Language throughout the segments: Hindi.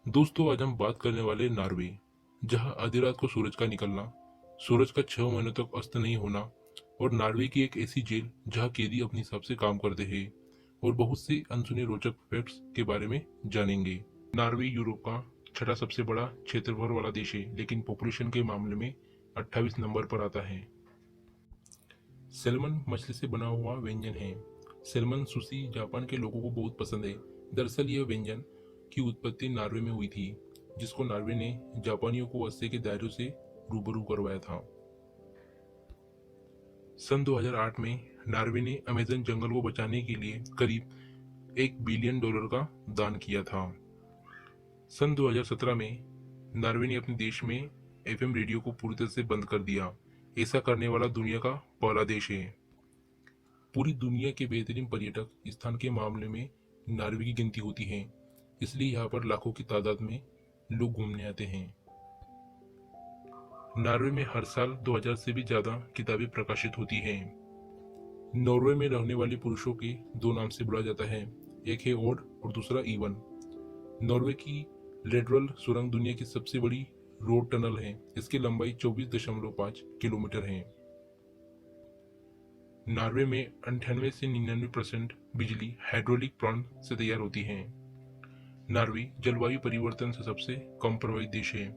दोस्तों, आज हम बात करने वाले नॉर्वे, जहां आधी रात को सूरज का निकलना, सूरज का 6 महीनों तक अस्त नहीं होना और नॉर्वे की एक ऐसी जेल जहां कैदी अपने हिसाब से काम करते हैं और बहुत सी अनसुनी रोचक फैक्ट्स के बारे में जानेंगे। नॉर्वे यूरोप का छठा सबसे बड़ा क्षेत्रफल वाला देश है, लेकिन पॉपुलेशन के मामले में 28 नंबर पर आता है। सैल्मन मछली से बना हुआ व्यंजन है। सैल्मन सुशी जापान के लोगों को बहुत पसंद है। दरअसल यह व्यंजन की उत्पत्ति नॉर्वे में हुई थी, जिसको नॉर्वे ने जापानियों को अस्से के दायरों से रूबरू करवाया था। सन 2008 में नॉर्वे ने अमेजन जंगल को बचाने के लिए करीब $1 बिलियन का दान किया था। सन 2017 में नॉर्वे ने अपने देश में एफएम रेडियो को पूरी तरह से बंद कर दिया। ऐसा करने वाला दुनिया का पहला देश है। पूरी दुनिया के बेहतरीन पर्यटक स्थान के मामले में नॉर्वे की गिनती होती है, इसलिए यहाँ पर लाखों की तादाद में लोग घूमने आते हैं। नॉर्वे में हर साल 2000 से भी ज्यादा किताबें प्रकाशित होती हैं। नॉर्वे में रहने वाले पुरुषों के दो नाम से बुलाया जाता है, एक है ओड और दूसरा इवन। नॉर्वे की लेडरल सुरंग दुनिया की सबसे बड़ी रोड टनल है। इसकी लंबाई 24.5 किलोमीटर है। नॉर्वे में 98 से 99% बिजली हाइड्रोलिक प्लांट से तैयार होती है। नॉर्वे जलवायु परिवर्तन से सबसे कम प्रभावित देश है।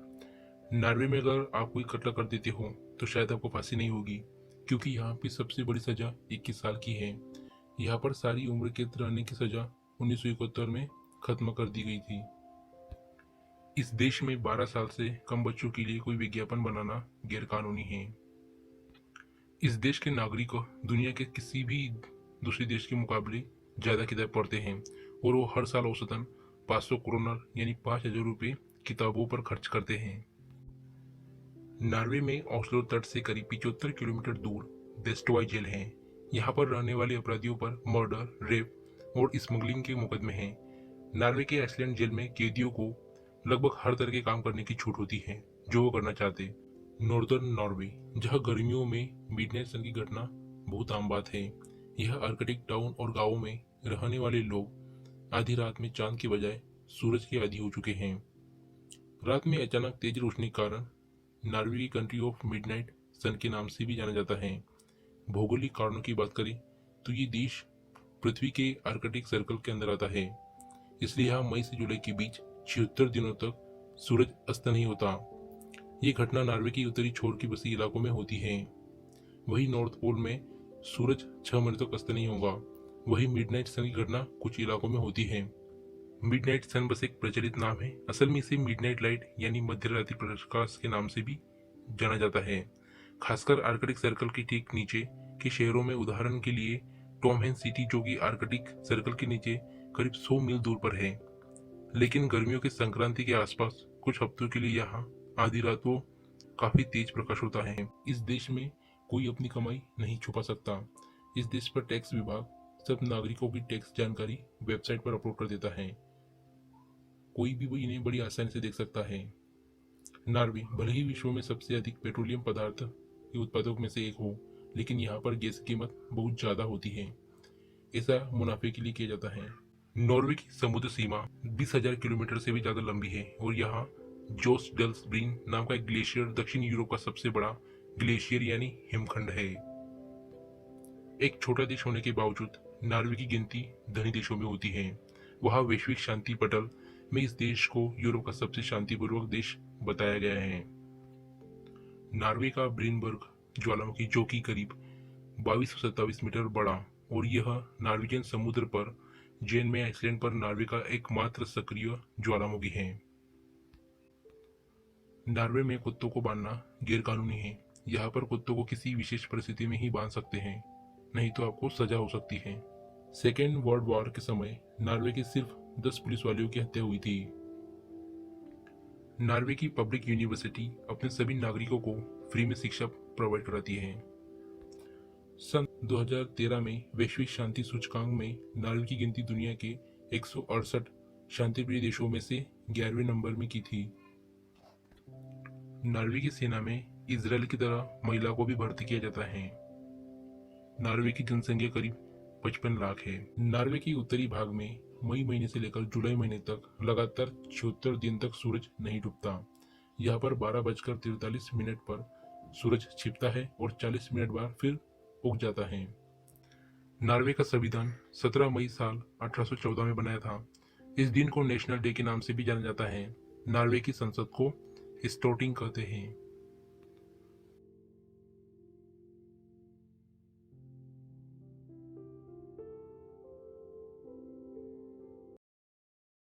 नॉर्वे में अगर आप कोई कत्ल कर देते हो तो शायद आपको फांसी नहीं होगी, क्योंकि यहाँ की सबसे बड़ी सजा 21 साल की है। यहाँ पर सारी उम्र कैद रहने की सजा 1971 में खत्म कर दी गई थी। इस देश में 12 साल से कम बच्चों के लिए कोई विज्ञापन बनाना गैरकानूनी है। इस देश के नागरिक दुनिया के किसी भी दूसरे देश के मुकाबले ज्यादा किताब पढ़ते हैं और वो हर साल औसतन 500 करोड़ यानी 5,000 रुपये किताबों पर खर्च करते हैं। नॉर्वे में ओस्लो तट से करीब 75 किलोमीटर दूर वेस्टवाई जेल है। यहाँ पर रहने वाले अपराधियों पर मर्डर, रेप और स्मगलिंग के मुकदमे हैं। नॉर्वे के आइसलैंड जेल में कैदियों को लगभग हर तरह के काम करने की छूट होती है जो वो करना चाहते। नॉर्दर्न नॉर्वे, जहाँ गर्मियों में मिडनाइट सन की घटना बहुत आम बात है। यह आर्कटिक टाउन और गांवों में रहने वाले लोग आधी रात में चांद के बजाय सूरज के आदी हो चुके हैं। रात में अचानक तेज रोशनी के कारण नॉर्वे की कंट्री ऑफ मिडनाइट सन के नाम से भी जाना जाता है। भौगोलिक कारणों की बात करें तो ये देश पृथ्वी के आर्कटिक सर्कल के अंदर आता है, इसलिए यहाँ मई से जुलाई के बीच 76 दिनों तक सूरज अस्त नहीं होता। ये घटना नॉर्वे के उत्तरी छोर के बसी इलाकों में होती है। वही नॉर्थ पोल में सूरज 6 महीने तक अस्त नहीं होगा। वही मिडनाइट सन की घटना कुछ इलाकों में होती है। मिडनाइट सन बस एक प्रचलित नाम है। असल में इसे मिडनाइट लाइट यानी मध्य रात्रि प्रकाश के नाम से भी जाना जाता है। खासकर आर्कटिक सर्कल के ठीक नीचे के शहरों में, उदाहरण के लिए टॉमहेन सिटी, जो कि आर्कटिक सर्कल के नीचे करीब 100 मील दूर पर है। लेकिन गर्मियों के संक्रांति के आसपास कुछ हफ्तों के लिए यहाँ आधी रात को काफी तेज प्रकाश होता है। इस देश में कोई अपनी कमाई नहीं छुपा सकता। इस देश पर टैक्स विभाग सब नागरिकों की टैक्स जानकारी वेबसाइट पर अपलोड कर देता है। कोई भी इन्हें बड़ी आसानी से देख सकता है। नॉर्वे भले ही विश्व में सबसे अधिक पेट्रोलियम पदार्थ के उत्पादक में से एक हो, लेकिन यहाँ पर गैस की कीमत बहुत ज्यादा होती है। ऐसा मुनाफे के लिए किया जाता है। नॉर्वे की समुद्र सीमा 20,000 किलोमीटर से भी ज्यादा लंबी है और यहाँ जोसडल्सब्रीन नाम का एक ग्लेशियर दक्षिण यूरोप का सबसे बड़ा ग्लेशियर यानी हिमखंड है। एक छोटा देश होने के बावजूद नॉर्वे की गिनती धनी देशों में होती है। वहाँ वैश्विक शांति पटल में इस देश को यूरोप का सबसे शांतिपूर्वक देश बताया गया है। नॉर्वे का ब्रेनबर्ग ज्वालामुखी, जो कि करीब 2227 मीटर बड़ा और यह नॉर्वेजियन समुद्र पर जेन में आइसलैंड पर नॉर्वे का एकमात्र सक्रिय ज्वालामुखी है। नॉर्वे में कुत्तों को बांधना गैरकानूनी है। यहाँ पर कुत्तों को किसी विशेष परिस्थिति में ही बांध सकते हैं, नहीं तो आपको सजा हो सकती है। सेकेंड वर्ल्ड वॉर के समय नॉर्वे के सिर्फ 10 पुलिस वालियों की हत्या हुई थी। नॉर्वे की पब्लिक यूनिवर्सिटी अपने सभी नागरिकों को फ्री में शिक्षा प्रोवाइड कराती है। सन 2013 में वैश्विक शांति सूचकांक में नॉर्वे की गिनती दुनिया के 168 शांतिप्रिय देशों में से 11वें नंबर में की थी। नॉर्वे की सेना में इजराइल की तरह महिला को भी भर्ती किया जाता है। नॉर्वे की जनसंख्या करीब 55 लाख है। नॉर्वे के उत्तरी भाग में मई महीने से लेकर जुलाई महीने तक लगातार 76 दिन तक सूरज नहीं डूबता। यहाँ पर 12:43 पर सूरज छिपता है और 40 मिनट बाद फिर उग जाता है। नॉर्वे का संविधान 17 मई साल 1814 में बनाया था। इस दिन को नेशनल डे के नाम से भी जाना जाता है। नॉर्वे की संसद को स्टोर्टिंग कहते हैं।